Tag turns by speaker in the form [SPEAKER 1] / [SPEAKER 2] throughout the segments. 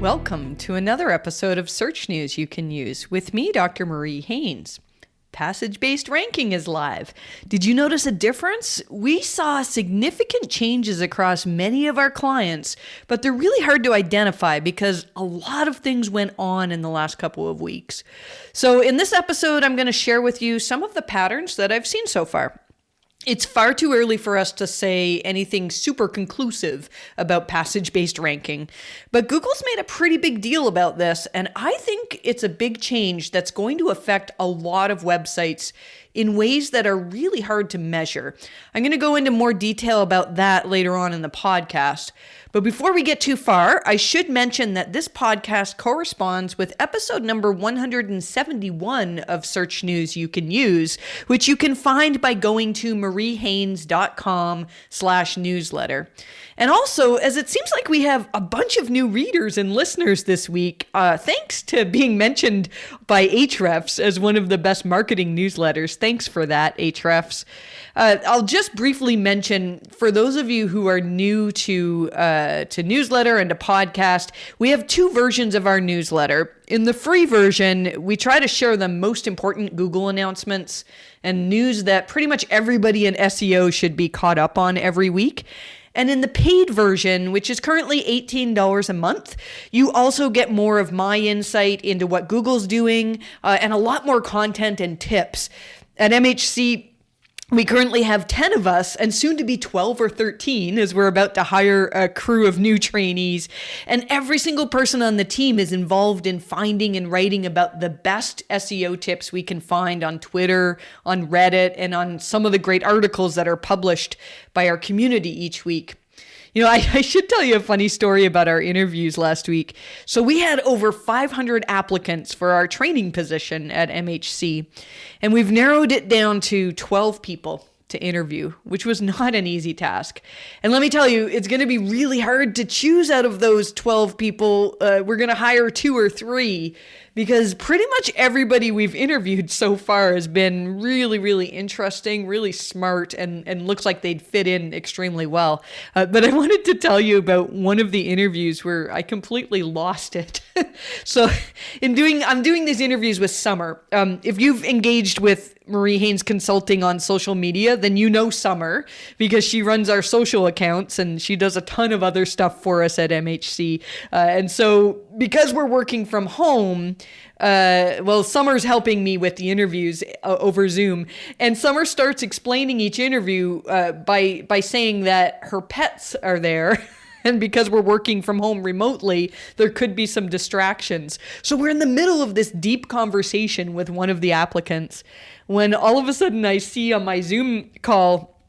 [SPEAKER 1] Welcome to another episode of Search News You Can Use with me, Dr. Marie Haynes. Passage-based ranking is live. Did you notice a difference? We saw significant changes across many of our clients, but they're really hard to identify because a lot of things went on in the last couple of weeks. So in this episode, I'm going to share with you some of the patterns that I've seen so far. It's far too early for us to say anything super conclusive about passage-based ranking, but Google's made a pretty big deal about this, and I think it's a big change that's going to affect a lot of websites in ways that are really hard to measure. I'm going to go into more detail about that later on in the podcast. But before we get too far, I should mention that this podcast corresponds with episode number 171 of Search News You Can Use, which you can find by going to mariehaynes.com/newsletter. And also, as it seems like we have a bunch of new readers and listeners this week, thanks to being mentioned by Ahrefs as one of the best marketing newsletters. Thanks for that, Ahrefs. I'll just briefly mention, for those of you who are new to newsletter and to podcast, we have two versions of our newsletter. In the free version, we try to share the most important Google announcements and news that pretty much everybody in SEO should be caught up on every week. And in the paid version, which is currently $18 a month, you also get more of my insight into what Google's doing and a lot more content and tips. At MHC, we currently have 10 of us and soon to be 12 or 13 as we're about to hire a crew of new trainees. And every single person on the team is involved in finding and writing about the best SEO tips we can find on Twitter, on Reddit, and on some of the great articles that are published by our community each week. You know, I should tell you a funny story about our interviews last week. So we had over 500 applicants for our training position at MHC, and we've narrowed it down to 12 people to interview, which was not an easy task. And let me tell you, it's going to be really hard to choose out of those 12 people. We're going to hire 2 or 3 because pretty much everybody we've interviewed so far has been really, really interesting, really smart, and looks like they'd fit in extremely well. But I wanted to tell you about one of the interviews where I completely lost it. So I'm doing these interviews with Summer. If you've engaged with Marie Haynes Consulting on social media, then you know Summer because she runs our social accounts and she does a ton of other stuff for us at MHC. And so because we're working from home, Summer's helping me with the interviews over Zoom, and Summer starts explaining each interview by saying that her pets are there. And because we're working from home remotely, there could be some distractions. So we're in the middle of this deep conversation with one of the applicants when all of a sudden I see on my Zoom call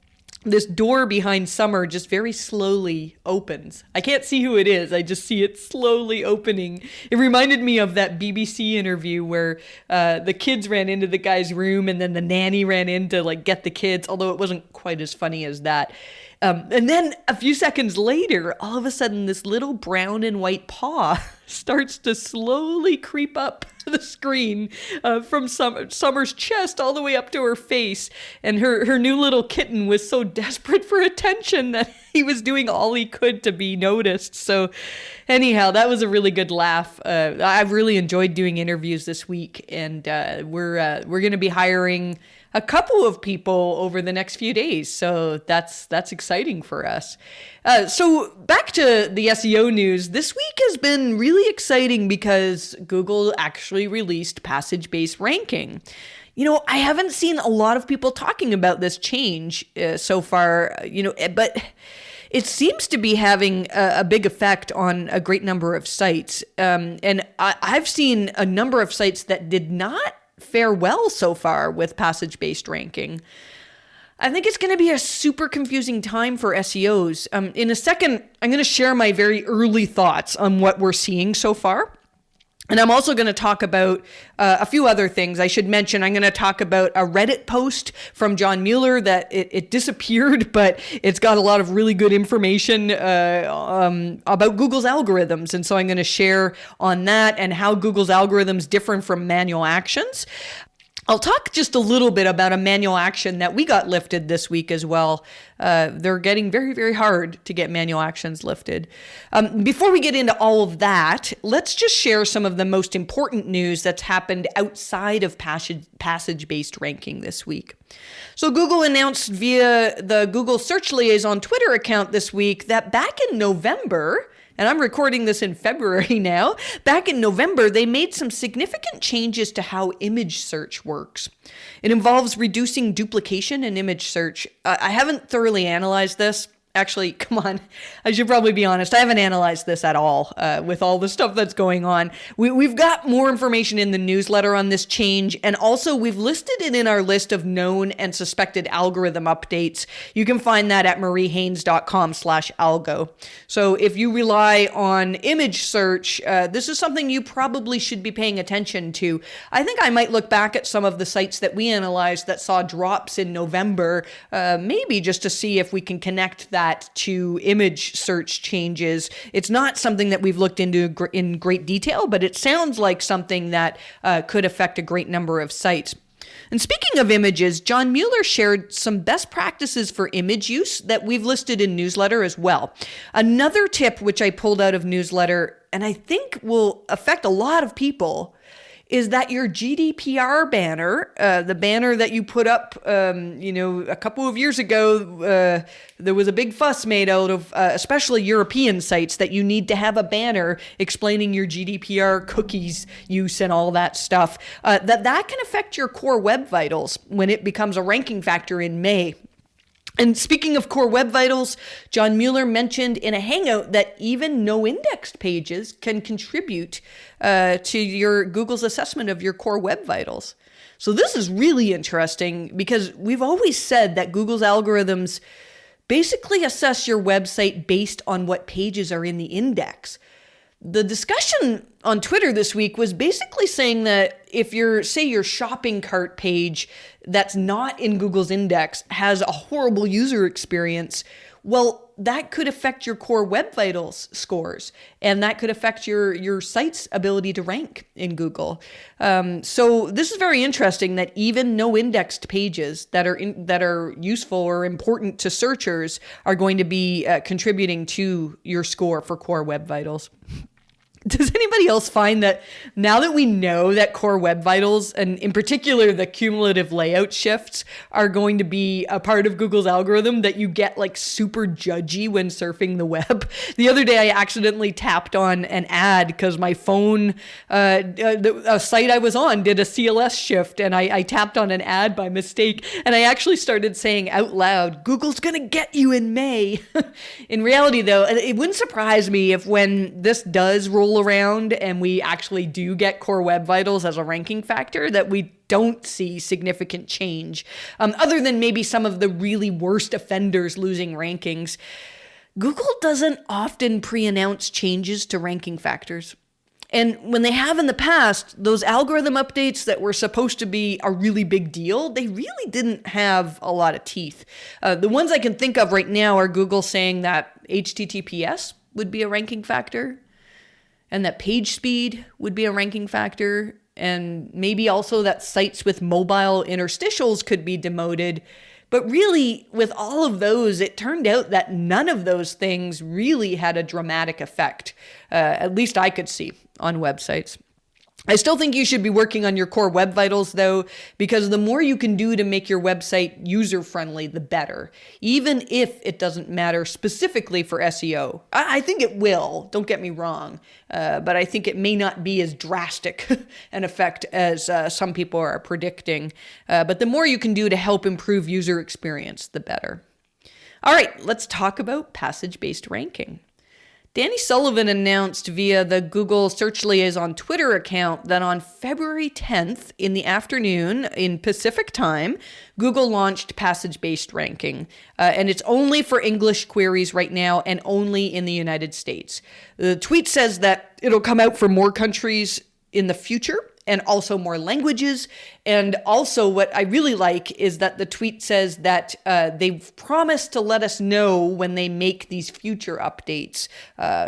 [SPEAKER 1] this door behind Summer just very slowly opens. I can't see who it is. I just see it slowly opening. It reminded me of that BBC interview where the kids ran into the guy's room and then the nanny ran in to get the kids, although it wasn't quite as funny as that. And then a few seconds later, all of a sudden, this little brown and white paw starts to slowly creep up the screen from Summer's chest all the way up to her face. And her new little kitten was so desperate for attention that he was doing all he could to be noticed. So anyhow, that was a really good laugh. I've really enjoyed doing interviews this week, and we're going to be hiring a couple of people over the next few days. So that's exciting for us. So back to the SEO news. This week has been really exciting because Google actually released passage-based ranking. You know, I haven't seen a lot of people talking about this change so far, but it seems to be having a big effect on a great number of sites. And I've seen a number of sites that did not fare well so far with passage-based ranking. I think it's going to be a super confusing time for SEOs. In a second, I'm going to share my very early thoughts on what we're seeing so far. And I'm also going to talk about a few other things. I should mention, I'm going to talk about a Reddit post from John Mueller that it disappeared, but it's got a lot of really good information about Google's algorithms. And so I'm going to share on that and how Google's algorithms differ from manual actions. I'll talk just a little bit about a manual action that we got lifted this week as well. They're getting very, very hard to get manual actions lifted. Before we get into all of that, let's just share some of the most important news that's happened outside of passage-based ranking this week. So Google announced via the Google Search Liaison Twitter account this week that back in November, and I'm recording this in February now, back in November, they made some significant changes to how image search works. It involves reducing duplication in image search. I haven't thoroughly analyzed this. Actually, come on, I should probably be honest. I haven't analyzed this at all with all the stuff that's going on. We've got more information in the newsletter on this change, and also we've listed it in our list of known and suspected algorithm updates. You can find that at mariehaynes.com/algo. So if you rely on image search, this is something you probably should be paying attention to. I think I might look back at some of the sites that we analyzed that saw drops in November, maybe just to see if we can connect that to image search changes. It's not something that we've looked into in great detail, but it sounds like something that could affect a great number of sites. And speaking of images, John Mueller shared some best practices for image use that we've listed in newsletter as well. Another tip which I pulled out of newsletter, and I think will affect a lot of people, is that your GDPR banner, the banner that you put up, a couple of years ago, there was a big fuss made out of, especially European sites, that you need to have a banner explaining your GDPR cookies use and all that stuff. That can affect your core web vitals when it becomes a ranking factor in May. And speaking of core web vitals, John Mueller mentioned in a hangout that even no indexed pages can contribute to your Google's assessment of your core web vitals. So this is really interesting because we've always said that Google's algorithms basically assess your website based on what pages are in the index. The discussion on Twitter this week was basically saying that if your shopping cart page that's not in Google's index has a horrible user experience, well, that could affect your core web vitals scores, and that could affect your site's ability to rank in Google. So this is very interesting that even no indexed pages that are useful or important to searchers are going to be contributing to your score for core web vitals. Does anybody else find that now that we know that core web vitals, and in particular the cumulative layout shifts, are going to be a part of Google's algorithm, that you get like super judgy when surfing the web? The other day I accidentally tapped on an ad because my phone, a site I was on did a CLS shift, and I tapped on an ad by mistake, and I actually started saying out loud, "Google's gonna get you in May." In reality though, it wouldn't surprise me if when this does roll around and we actually do get core web vitals as a ranking factor, that we don't see significant change, other than maybe some of the really worst offenders losing rankings. Google doesn't often pre-announce changes to ranking factors. And when they have in the past, those algorithm updates that were supposed to be a really big deal, they really didn't have a lot of teeth. The ones I can think of right now are Google saying that HTTPS would be a ranking factor, and that page speed would be a ranking factor, and maybe also that sites with mobile interstitials could be demoted. But really, with all of those, it turned out that none of those things really had a dramatic effect, at least I could see, on websites. I still think you should be working on your core web vitals though, because the more you can do to make your website user-friendly, the better, even if it doesn't matter specifically for SEO. I think it will, don't get me wrong, but I think it may not be as drastic an effect as some people are predicting. But the more you can do to help improve user experience, the better. All right, let's talk about passage-based ranking. Danny Sullivan announced via the Google Search Liaison Twitter account that on February 10th in the afternoon in Pacific time, Google launched passage-based ranking. And it's only for English queries right now and only in the United States. The tweet says that it'll come out for more countries in the future, and also more languages. And also what I really like is that the tweet says that they've promised to let us know when they make these future updates.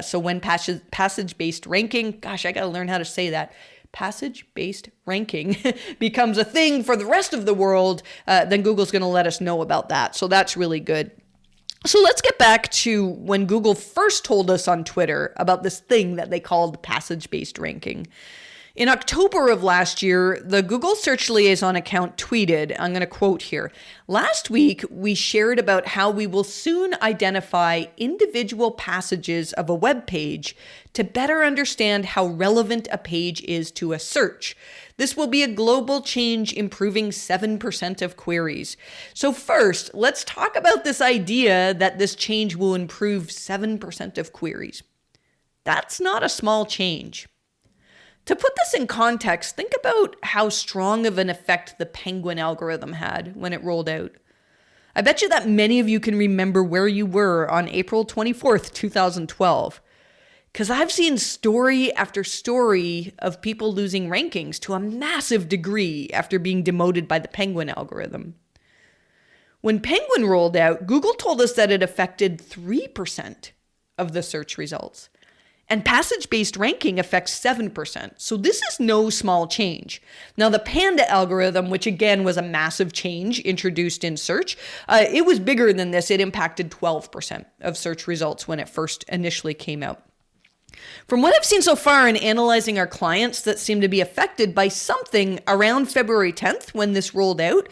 [SPEAKER 1] So when passage-based ranking, gosh, I got to learn how to say that. passage-based ranking becomes a thing for the rest of the world, then Google's going to let us know about that. So that's really good. So let's get back to when Google first told us on Twitter about this thing that they called passage-based ranking. In October of last year, the Google Search Liaison account tweeted, I'm going to quote here, "Last week, we shared about how we will soon identify individual passages of a web page to better understand how relevant a page is to a search. This will be a global change improving 7% of queries." So first, let's talk about this idea that this change will improve 7% of queries. That's not a small change. To put this in context, think about how strong of an effect the Penguin algorithm had when it rolled out. I bet you that many of you can remember where you were on April 24th, 2012. Because I've seen story after story of people losing rankings to a massive degree after being demoted by the Penguin algorithm. When Penguin rolled out, Google told us that it affected 3% of the search results. And passage-based ranking affects 7%. So this is no small change. Now, the Panda algorithm, which again was a massive change introduced in search, it was bigger than this. It impacted 12% of search results when it first initially came out. From what I've seen so far in analyzing our clients that seem to be affected by something around February 10th when this rolled out,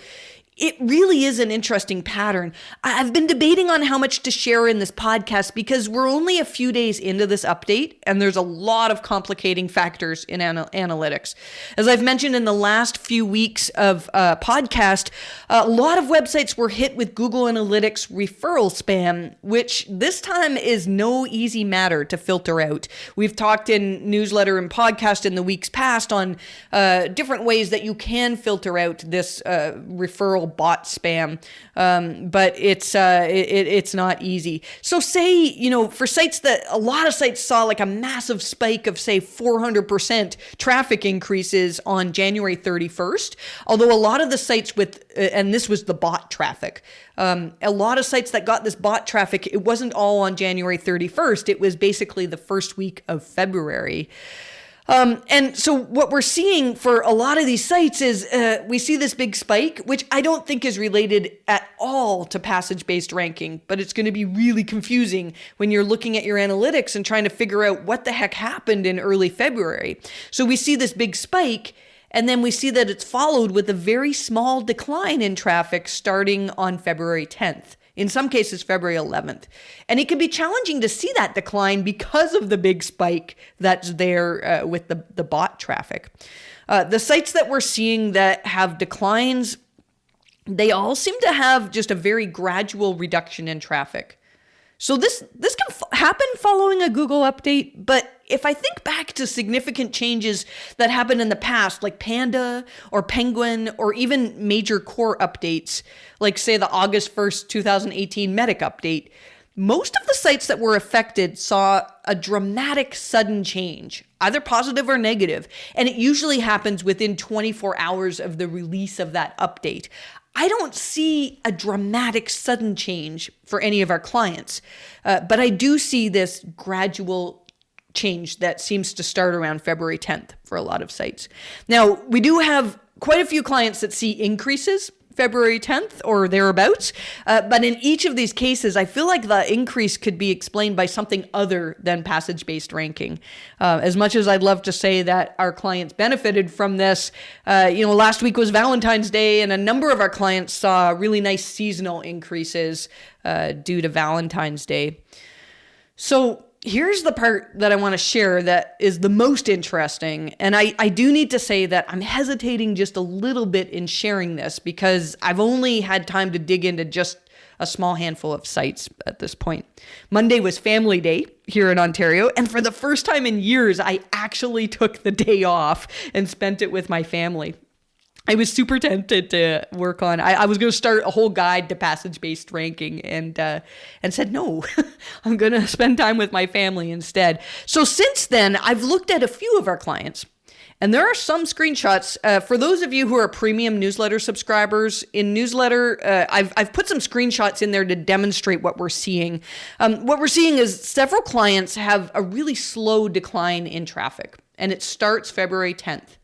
[SPEAKER 1] it really is an interesting pattern. I've been debating on how much to share in this podcast because we're only a few days into this update and there's a lot of complicating factors in analytics. As I've mentioned in the last few weeks of podcast, a lot of websites were hit with Google Analytics referral spam, which this time is no easy matter to filter out. We've talked in newsletter and podcast in the weeks past on different ways that you can filter out this referral bot spam, but it's not easy. So say, for sites that a lot of sites saw like a massive spike of say 400% traffic increases on January 31st, although a lot of the sites with, and this was the bot traffic, a lot of sites that got this bot traffic, it wasn't all on January 31st. It was basically the first week of February. And so what we're seeing for a lot of these sites is we see this big spike, which I don't think is related at all to passage-based ranking, but it's going to be really confusing when you're looking at your analytics and trying to figure out what the heck happened in early February. So we see this big spike, and then we see that it's followed with a very small decline in traffic starting on February 10th. In some cases, February 11th. And it can be challenging to see that decline because of the big spike that's there with the bot traffic. The sites that we're seeing that have declines, they all seem to have just a very gradual reduction in traffic. So this can happen following a Google update, but if I think back to significant changes that happened in the past, like Panda or Penguin, or even major core updates, like say the August 1st, 2018 Medic update, most of the sites that were affected saw a dramatic sudden change, either positive or negative, and it usually happens within 24 hours of the release of that update. I don't see a dramatic sudden change for any of our clients, but I do see this gradual change that seems to start around February 10th for a lot of sites. Now, we do have quite a few clients that see increases February 10th or thereabouts, but in each of these cases, I feel like the increase could be explained by something other than passage-based ranking. As much as I'd love to say that our clients benefited from this, last week was Valentine's Day, and a number of our clients saw really nice seasonal increases due to Valentine's Day. So here's the part that I want to share that is the most interesting. And I do need to say that I'm hesitating just a little bit in sharing this because I've only had time to dig into just a small handful of sites at this point. Monday was Family Day here in Ontario. And for the first time in years, I actually took the day off and spent it with my family. I was super tempted to work on, I was going to start a whole guide to passage-based ranking and said, no, I'm going to spend time with my family instead. So since then, I've looked at a few of our clients, and there are some screenshots. For those of you who are premium newsletter subscribers, in newsletter, I've put some screenshots in there to demonstrate what we're seeing. What we're seeing is several clients have a really slow decline in traffic. and it starts February 10th.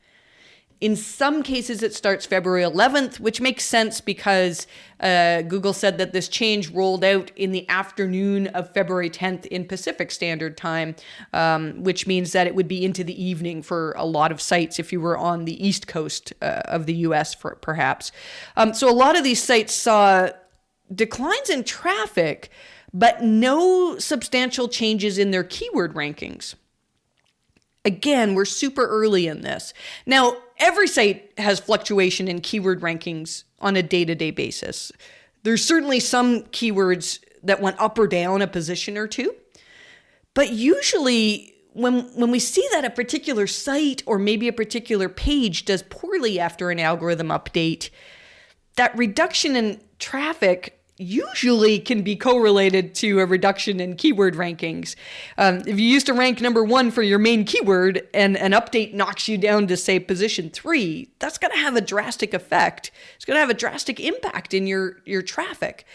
[SPEAKER 1] In some cases, it starts February 11th, which makes sense because Google said that this change rolled out in the afternoon of February 10th in Pacific Standard Time, which means that it would be into the evening for a lot of sites if you were on the East Coast of the US, perhaps. So a lot of these sites saw declines in traffic, but no substantial changes in their keyword rankings. Again, we're super early in this. Now, every site has fluctuation in keyword rankings on a day-to-day basis. There's certainly some keywords that went up or down a position or two. But usually, when we see that a particular site or maybe a particular page does poorly after an algorithm update, that reduction in traffic usually can be correlated to a reduction in keyword rankings. If you used to rank number 1 for your main keyword and an update knocks you down to, say, position 3, that's going to have a drastic effect. It's going to have a drastic impact in your traffic.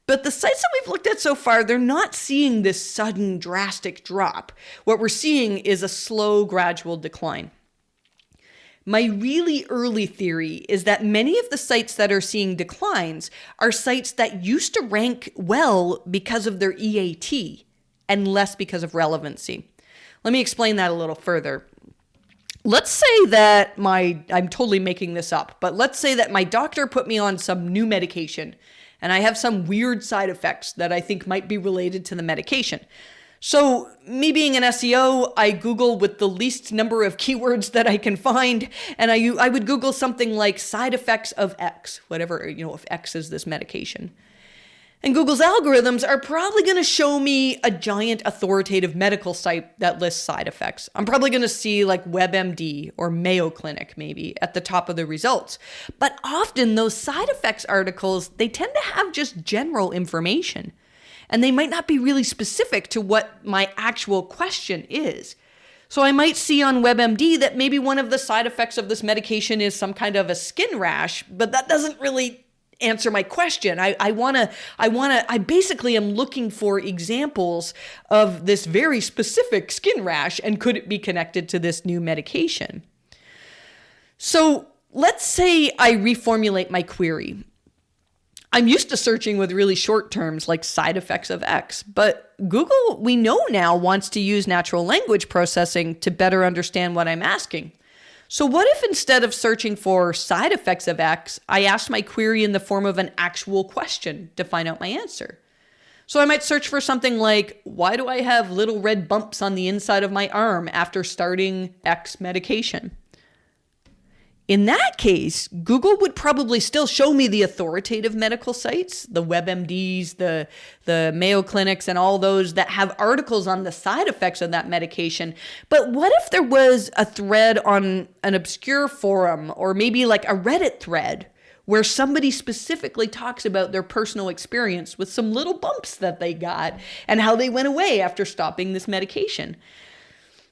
[SPEAKER 1] But the sites that we've looked at so far, they're not seeing this sudden drastic drop. What we're seeing is a slow, gradual decline. My really early theory is that many of the sites that are seeing declines are sites that used to rank well because of their EAT and less because of relevancy. Let me explain that a little further. Let's say that I'm totally making this up, but let's say that my doctor put me on some new medication and I have some weird side effects that I think might be related to the medication. So me being an SEO, I Google with the least number of keywords that I can find, and I would Google something like side effects of X, whatever, if X is this medication. And Google's algorithms are probably going to show me a giant authoritative medical site that lists side effects. I'm probably going to see like WebMD or Mayo Clinic maybe at the top of the results. But often those side effects articles, they tend to have just general information. And they might not be really specific to what my actual question is. So I might see on WebMD that maybe one of the side effects of this medication is some kind of a skin rash, but that doesn't really answer my question. I basically am looking for examples of this very specific skin rash, and could it be connected to this new medication? So let's say I reformulate my query. I'm used to searching with really short terms like side effects of X, but Google, we know now, wants to use natural language processing to better understand what I'm asking. So what if instead of searching for side effects of X, I asked my query in the form of an actual question to find out my answer? So I might search for something like, why do I have little red bumps on the inside of my arm after starting X medication? In that case, Google would probably still show me the authoritative medical sites, the WebMDs, the Mayo Clinics, and all those that have articles on the side effects of that medication. But what if there was a thread on an obscure forum, or maybe like a Reddit thread, where somebody specifically talks about their personal experience with some little bumps that they got and how they went away after stopping this medication?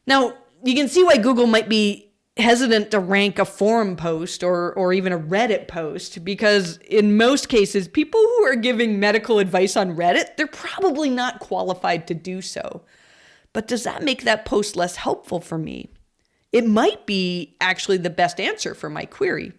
[SPEAKER 1] Now, you can see why Google might be hesitant to rank a forum post or even a Reddit post, because in most cases, people who are giving medical advice on Reddit, they're probably not qualified to do so. But does that make that post less helpful for me? It might be actually the best answer for my query.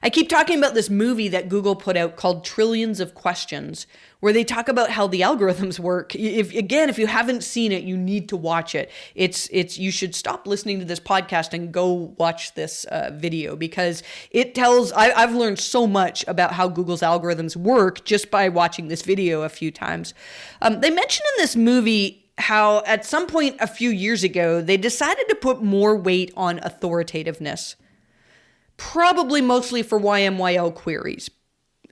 [SPEAKER 1] I keep talking about this movie that Google put out called Trillions of Questions, where they talk about how the algorithms work. If you haven't seen it, you need to watch it. You should stop listening to this podcast and go watch this video, because it tells, I've learned so much about how Google's algorithms work just by watching this video a few times. They mention in this movie how at some point a few years ago, they decided to put more weight on authoritativeness. Probably mostly for YMYL queries.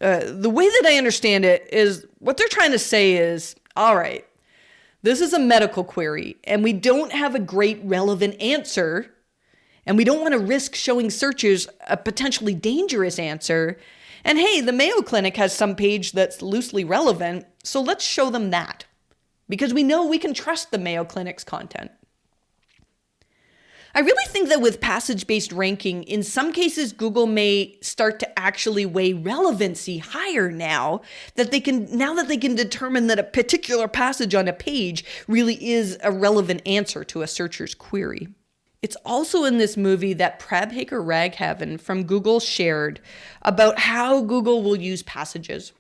[SPEAKER 1] The way that I understand it is what they're trying to say is, all right, this is a medical query and we don't have a great relevant answer, and we don't want to risk showing searchers a potentially dangerous answer. And hey, the Mayo Clinic has some page that's loosely relevant, so let's show them that, because we know we can trust the Mayo Clinic's content. I really think that with passage-based ranking, in some cases, Google may start to actually weigh relevancy higher now that they can determine that a particular passage on a page really is a relevant answer to a searcher's query. It's also in this movie that Prabhakar Raghavan from Google shared about how Google will use passages.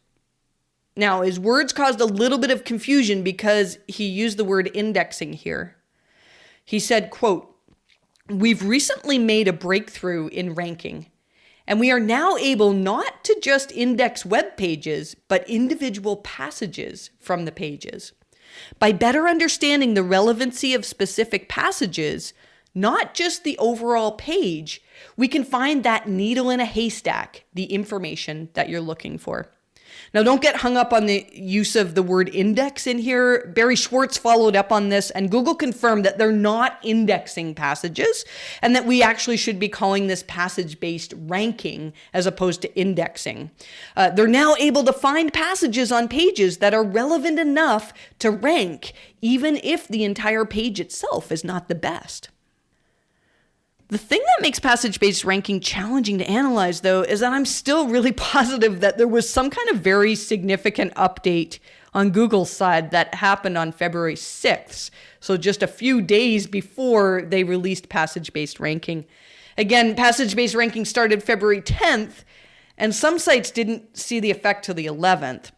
[SPEAKER 1] Now, his words caused a little bit of confusion because he used the word indexing here. He said, quote, "We've recently made a breakthrough in ranking, and we are now able not to just index web pages, but individual passages from the pages. By better understanding the relevancy of specific passages, not just the overall page, we can find that needle in a haystack, the information that you're looking for." Now, don't get hung up on the use of the word index in here. Barry Schwartz followed up on this, and Google confirmed that they're not indexing passages and that we actually should be calling this passage-based ranking as opposed to indexing. They're now able to find passages on pages that are relevant enough to rank, even if the entire page itself is not the best. The thing that makes passage-based ranking challenging to analyze, though, is that I'm still really positive that there was some kind of very significant update on Google's side that happened on February 6th, so just a few days before they released passage-based ranking. Again, passage-based ranking started February 10th, and some sites didn't see the effect till the 11th.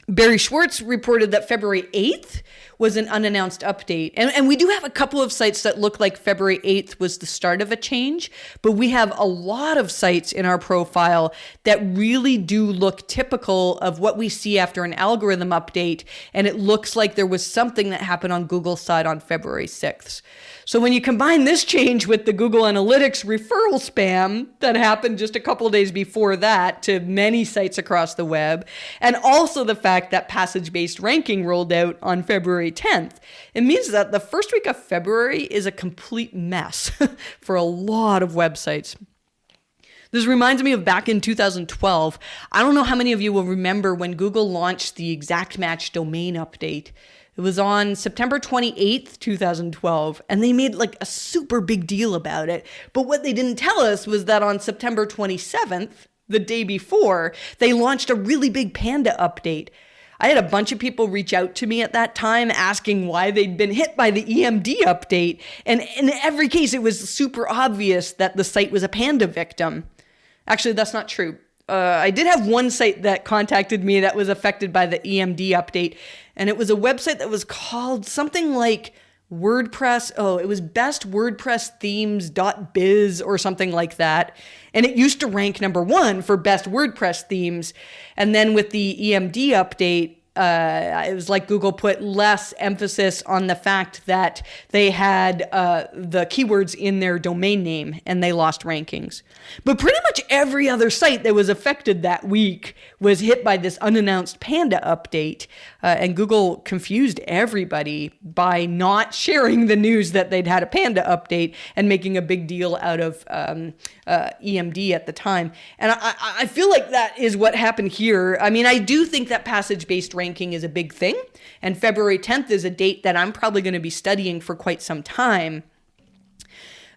[SPEAKER 1] Barry Schwartz reported that February 8th was an unannounced update. And we do have a couple of sites that look like February 8th was the start of a change, but we have a lot of sites in our profile that really do look typical of what we see after an algorithm update. And it looks like there was something that happened on Google's side on February 6th. So when you combine this change with the Google Analytics referral spam that happened just a couple days before that to many sites across the web, and also the fact that passage-based ranking rolled out on February 10th, it means that the first week of February is a complete mess for a lot of websites. This reminds me of back in 2012. I don't know how many of you will remember when Google launched the exact match domain update. It was on September 28th, 2012, and they made like a super big deal about it. But what they didn't tell us was that on September 27th, the day before, they launched a really big Panda update. I had a bunch of people reach out to me at that time asking why they'd been hit by the EMD update. And in every case, it was super obvious that the site was a Panda victim. Actually, that's not true. I did have one site that contacted me that was affected by the EMD update, and it was a website that was called something like WordPress. Oh, it was bestwordpressthemes.biz or something like that. And it used to rank number 1 for best WordPress themes. And then with the EMD update, it was like Google put less emphasis on the fact that they had the keywords in their domain name and they lost rankings. But pretty much every other site that was affected that week was hit by this unannounced Panda update. And Google confused everybody by not sharing the news that they'd had a Panda update and making a big deal out of EMD at the time. And I feel like that is what happened here. I mean, I do think that passage-based ranking is a big thing. And February 10th is a date that I'm probably going to be studying for quite some time.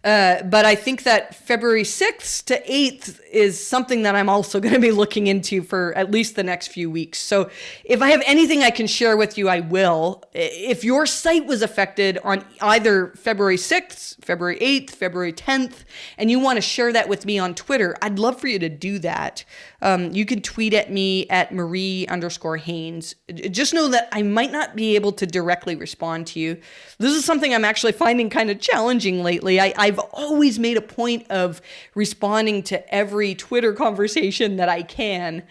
[SPEAKER 1] But I think that February 6th to 8th is something that I'm also going to be looking into for at least the next few weeks. So if I have anything I can share with you, I will. If your site was affected on either February 6th, February 8th, February 10th, and you want to share that with me on Twitter, I'd love for you to do that. You can tweet at me at Marie_Haynes. Just know that I might not be able to directly respond to you. This is something I'm actually finding kind of challenging lately. I've always made a point of responding to every Twitter conversation that I can,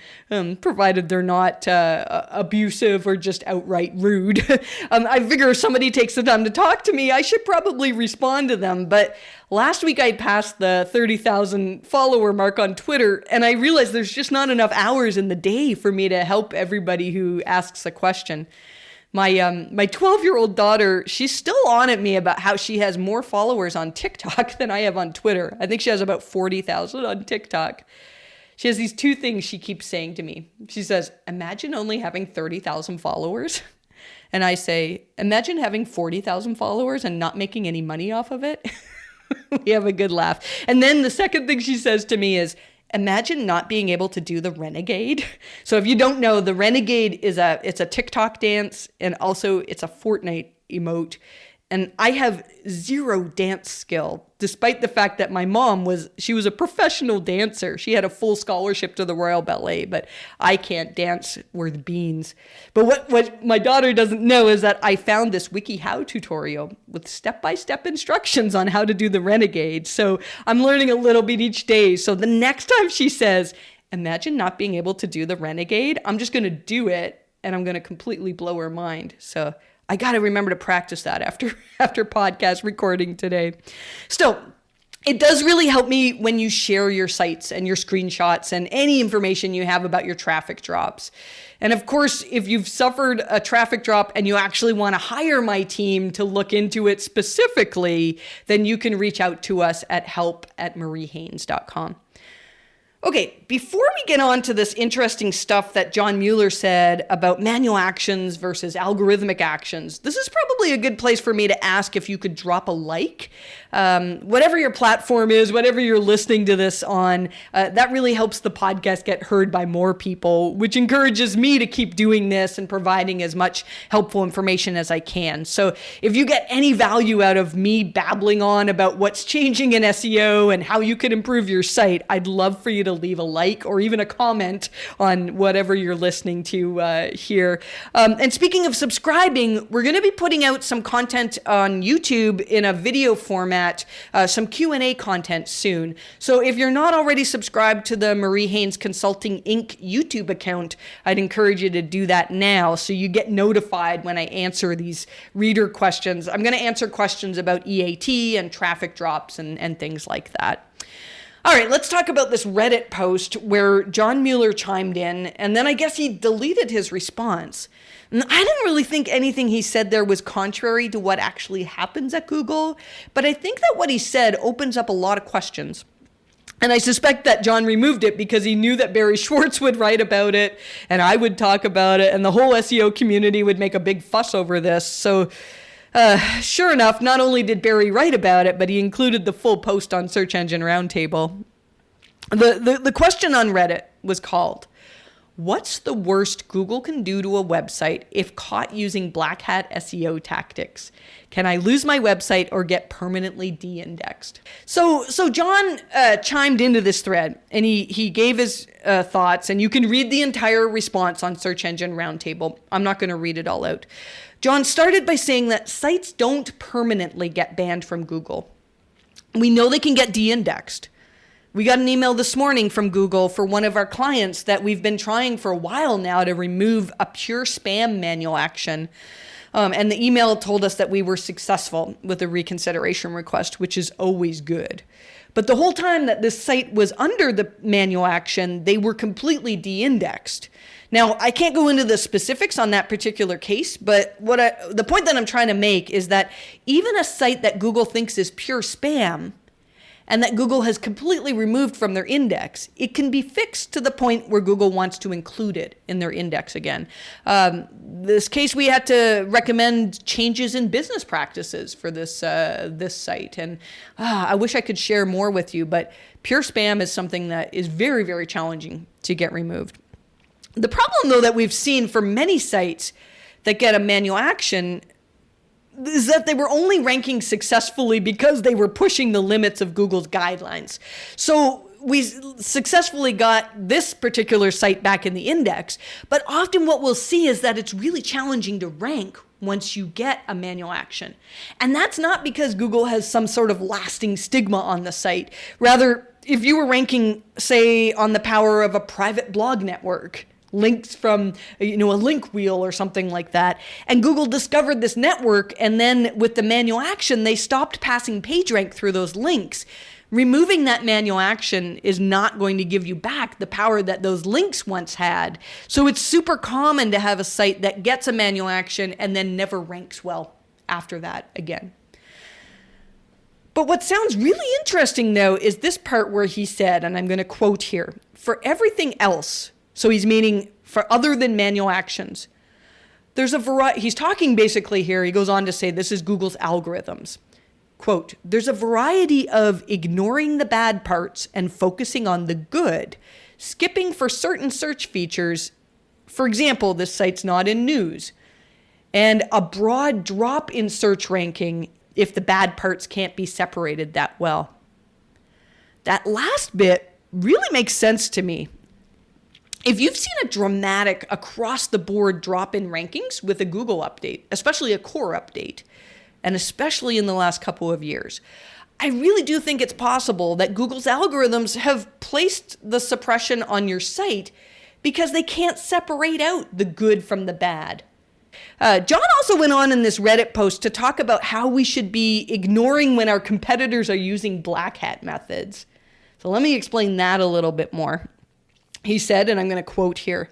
[SPEAKER 1] provided they're not abusive or just outright rude. I figure if somebody takes the time to talk to me, I should probably respond to them. But last week I passed the 30,000 follower mark on Twitter, and I realized there's just not enough hours in the day for me to help everybody who asks a question. My 12-year-old daughter, she's still on at me about how she has more followers on TikTok than I have on Twitter. I think she has about 40,000 on TikTok. She has these two things she keeps saying to me. She says, "Imagine only having 30,000 followers." And I say, "Imagine having 40,000 followers and not making any money off of it." We have a good laugh. And then the second thing she says to me is, imagine not being able to do the renegade. So if you don't know, the renegade is it's a TikTok dance, and also it's a Fortnite emote. And I have zero dance skill, despite the fact that my mom was a professional dancer. She had a full scholarship to the Royal Ballet, but I can't dance worth beans. But what my daughter doesn't know is that I found this WikiHow tutorial with step-by-step instructions on how to do the renegade. So I'm learning a little bit each day. So the next time she says, imagine not being able to do the renegade, I'm just going to do it, and I'm going to completely blow her mind. So I got to remember to practice that after podcast recording today. Still, it does really help me when you share your sites and your screenshots and any information you have about your traffic drops. And of course, if you've suffered a traffic drop and you actually want to hire my team to look into it specifically, then you can reach out to us at help@mariehaynes.com. Okay, before we get on to this interesting stuff that John Mueller said about manual actions versus algorithmic actions, this is probably a good place for me to ask if you could drop a like. Whatever your platform is, whatever you're listening to this on, that really helps the podcast get heard by more people, which encourages me to keep doing this and providing as much helpful information as I can. So if you get any value out of me babbling on about what's changing in SEO and how you can improve your site, I'd love for you to leave a like or even a comment on whatever you're listening to here. And speaking of subscribing, we're going to be putting out some content on YouTube in a video format, some Q&A content soon. So if you're not already subscribed to the Marie Haynes Consulting Inc. YouTube account, I'd encourage you to do that now so you get notified when I answer these reader questions. I'm going to answer questions about EAT and traffic drops and things like that. All right, let's talk about this Reddit post where John Mueller chimed in, and then I guess he deleted his response. And I didn't really think anything he said there was contrary to what actually happens at Google, but I think that what he said opens up a lot of questions. And I suspect that John removed it because he knew that Barry Schwartz would write about it, and I would talk about it, and the whole SEO community would make a big fuss over this. So sure enough, not only did Barry write about it, but he included the full post on Search Engine Roundtable. The question on Reddit was called, what's the worst Google can do to a website if caught using black hat SEO tactics? Can I lose my website or get permanently de-indexed? So John chimed into this thread, and he gave his thoughts, and you can read the entire response on Search Engine Roundtable. I'm not going to read it all out. John started by saying that sites don't permanently get banned from Google. We know they can get de-indexed. We got an email this morning from Google for one of our clients that we've been trying for a while now to remove a pure spam manual action. And the email told us that we were successful with a reconsideration request, which is always good. But the whole time that this site was under the manual action, they were completely de-indexed. Now, I can't go into the specifics on that particular case, but the point that I'm trying to make is that even a site that Google thinks is pure spam and that Google has completely removed from their index, it can be fixed to the point where Google wants to include it in their index again. This case, we had to recommend changes in business practices for this site. And I wish I could share more with you, but pure spam is something that is very, very challenging to get removed. The problem, though, that we've seen for many sites that get a manual action is that they were only ranking successfully because they were pushing the limits of Google's guidelines. So we successfully got this particular site back in the index, but often what we'll see is that it's really challenging to rank once you get a manual action. And that's not because Google has some sort of lasting stigma on the site. Rather, if you were ranking, say, on the power of a private blog network, links from, a link wheel or something like that, and Google discovered this network, and then with the manual action, they stopped passing PageRank through those links. Removing that manual action is not going to give you back the power that those links once had. So it's super common to have a site that gets a manual action and then never ranks well after that again. But what sounds really interesting, though, is this part where he said, and I'm going to quote here, for everything else, so he's meaning for other than manual actions, there's a variety. He's talking basically here, he goes on to say this is Google's algorithms. Quote, there's a variety of ignoring the bad parts and focusing on the good, skipping for certain search features. For example, this site's not in news. And a broad drop in search ranking if the bad parts can't be separated that well. That last bit really makes sense to me. If you've seen a dramatic across-the-board drop in rankings with a Google update, especially a core update, and especially in the last couple of years, I really do think it's possible that Google's algorithms have placed the suppression on your site because they can't separate out the good from the bad. John also went on in this Reddit post to talk about how we should be ignoring when our competitors are using black hat methods. So let me explain that a little bit more. He said, and I'm going to quote here,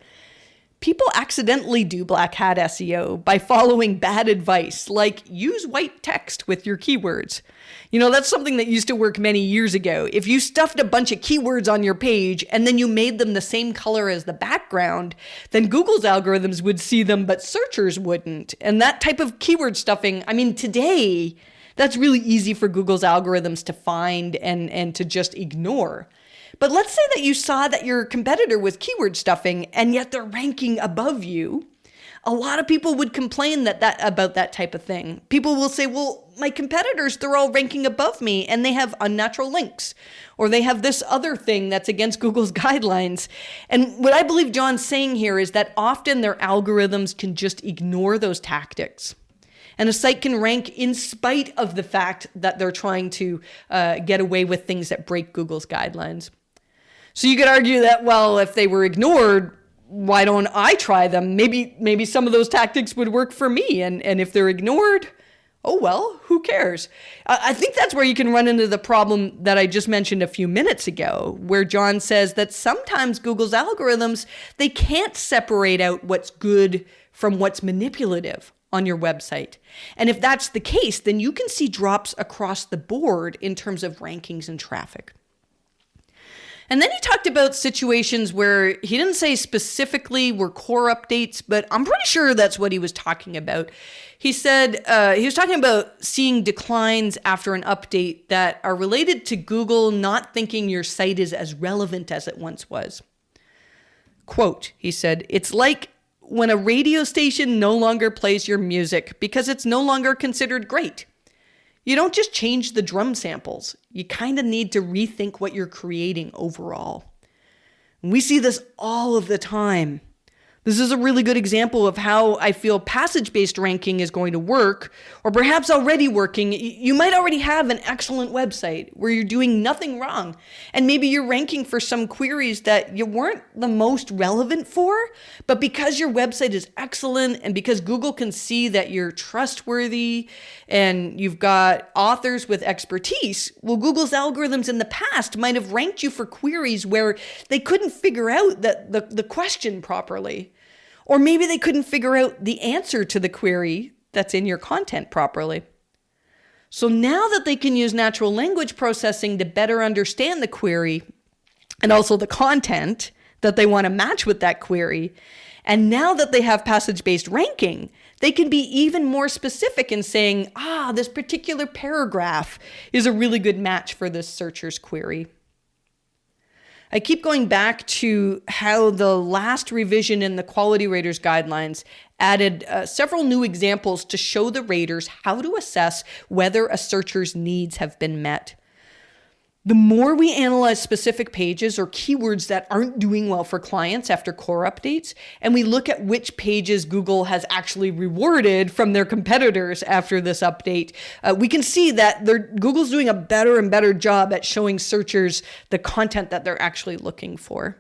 [SPEAKER 1] people accidentally do black hat SEO by following bad advice, like use white text with your keywords. You know, that's something that used to work many years ago. If you stuffed a bunch of keywords on your page and then you made them the same color as the background, then Google's algorithms would see them, but searchers wouldn't. And that type of keyword stuffing, I mean, today, that's really easy for Google's algorithms to find and to just ignore. But let's say that you saw that your competitor was keyword stuffing and yet they're ranking above you. A lot of people would complain about that type of thing. People will say, well, my competitors, they're all ranking above me and they have unnatural links, or they have this other thing that's against Google's guidelines. And what I believe John's saying here is that often their algorithms can just ignore those tactics. And a site can rank in spite of the fact that they're trying to get away with things that break Google's guidelines. So you could argue that, well, if they were ignored, why don't I try them? Maybe some of those tactics would work for me. And if they're ignored, oh, well, who cares? I think that's where you can run into the problem that I just mentioned a few minutes ago, where John says that sometimes Google's algorithms, they can't separate out what's good from what's manipulative on your website. And if that's the case, then you can see drops across the board in terms of rankings and traffic. And then he talked about situations where he didn't say specifically were core updates, but I'm pretty sure that's what he was talking about. He said he was talking about seeing declines after an update that are related to Google not thinking your site is as relevant as it once was. Quote, he said, it's like when a radio station no longer plays your music because it's no longer considered great. You don't just change the drum samples. You kind of need to rethink what you're creating overall. And we see this all of the time. This is a really good example of how I feel passage-based ranking is going to work, or perhaps already working. You might already have an excellent website where you're doing nothing wrong, and maybe you're ranking for some queries that you weren't the most relevant for, but because your website is excellent and because Google can see that you're trustworthy and you've got authors with expertise, well, Google's algorithms in the past might have ranked you for queries where they couldn't figure out the question properly. Or maybe they couldn't figure out the answer to the query that's in your content properly. So now that they can use natural language processing to better understand the query and also the content that they want to match with that query, and now that they have passage-based ranking, they can be even more specific in saying, this particular paragraph is a really good match for this searcher's query. I keep going back to how the last revision in the Quality Raters guidelines added several new examples to show the raters how to assess whether a searcher's needs have been met. The more we analyze specific pages or keywords that aren't doing well for clients after core updates, and we look at which pages Google has actually rewarded from their competitors after this update, we can see that Google's doing a better and better job at showing searchers the content that they're actually looking for.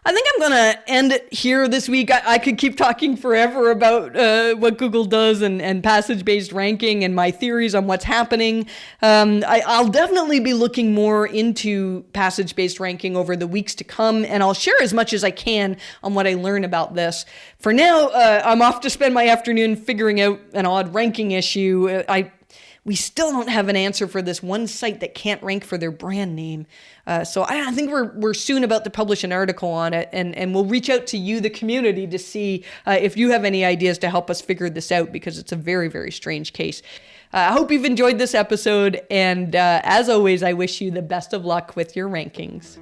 [SPEAKER 1] I think I'm going to end it here this week. I could keep talking forever about what Google does and passage-based ranking and my theories on what's happening. I'll definitely be looking more into passage-based ranking over the weeks to come, and I'll share as much as I can on what I learn about this. For now, I'm off to spend my afternoon figuring out an odd ranking issue. we still don't have an answer for this one site that can't rank for their brand name. So I think we're soon about to publish an article on it, and we'll reach out to you, the community, to see if you have any ideas to help us figure this out, because it's a very, very strange case. I hope you've enjoyed this episode, and as always, I wish you the best of luck with your rankings.